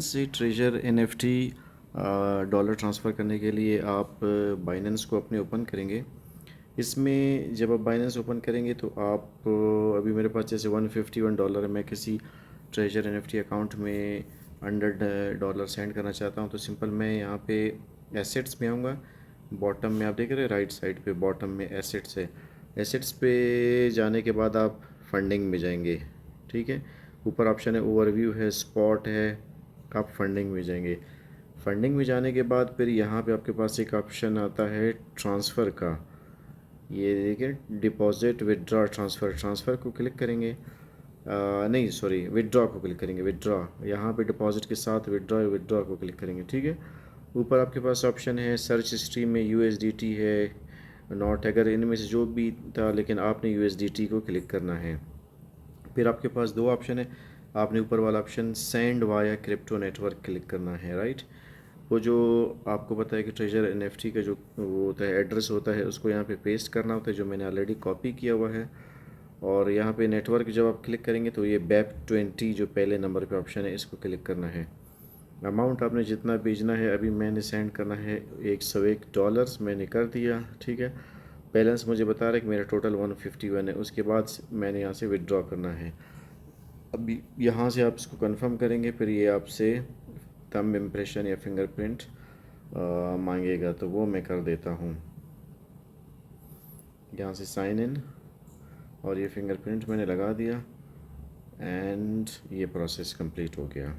से treasure NFT dollar transfer करने के लिए आप बाइनेंस को अपने ओपन करेंगे। इसमें जब आप बाइनेंस ओपन करेंगे तो आप अभी मेरे पास जैसे $151 है, मैं किसी ट्रेजर NFT अकाउंट में $100 सेंड करना चाहता हूँ, तो सिंपल मैं यहाँ पे एसेट्स में आऊँगा। बॉटम में आप देख रहे हैं राइट साइड पे बॉटम में एसेट्स है। एसेट्स पे जाने के बाद आप फंडिंग में जाएंगे, ठीक है। ऊपर ऑप्शन है ओवरव्यू है, स्पॉट है, आप फंडिंग में जाएंगे। फंडिंग में जाने के बाद फिर यहाँ पे आपके पास एक ऑप्शन आता है ट्रांसफ़र का। ये देखिए डिपॉजिट विदड्रॉ ट्रांसफ़र, ट्रांसफ़र को क्लिक करेंगे। नहीं सॉरी, विदड्रॉ को क्लिक करेंगे। विदड्रॉ यहाँ पे डिपॉजिट के साथ विदड्रॉ विदड्रॉ को क्लिक करेंगे, ठीक है। ऊपर आपके पास ऑप्शन है सर्च हिस्ट्री में USDT है, नॉट, अगर इनमें से जो भी था, लेकिन आपने USDT को क्लिक करना है। फिर आपके पास दो ऑप्शन है, आपने ऊपर वाला option send via crypto network click करना है, राइट। वो जो आपको पता है कि ट्रेजर NFT का जो वो होता है एड्रेस होता है, उसको यहाँ पे पेस्ट करना होता है, जो मैंने ऑलरेडी कॉपी किया हुआ है। और यहाँ पे नेटवर्क जब आप क्लिक करेंगे तो ये BEP20 जो पहले नंबर पे ऑप्शन है, इसको क्लिक करना है। अमाउंट आपने जितना भेजना है, अभी मैंने सेंड करना है $101, मैंने कर दिया, ठीक है। बैलेंस मुझे बता रहा है कि मेरा टोटल 151 है। उसके बाद मैंने यहाँ से विड्रॉ करना है। अभी यहाँ से आप इसको कंफर्म करेंगे, फिर ये आपसे थंब इम्प्रेशन या फिंगरप्रिंट मांगेगा, तो वो मैं कर देता हूँ। यहाँ से साइन इन और ये फिंगरप्रिंट मैंने लगा दिया एंड ये प्रोसेस कंप्लीट हो गया।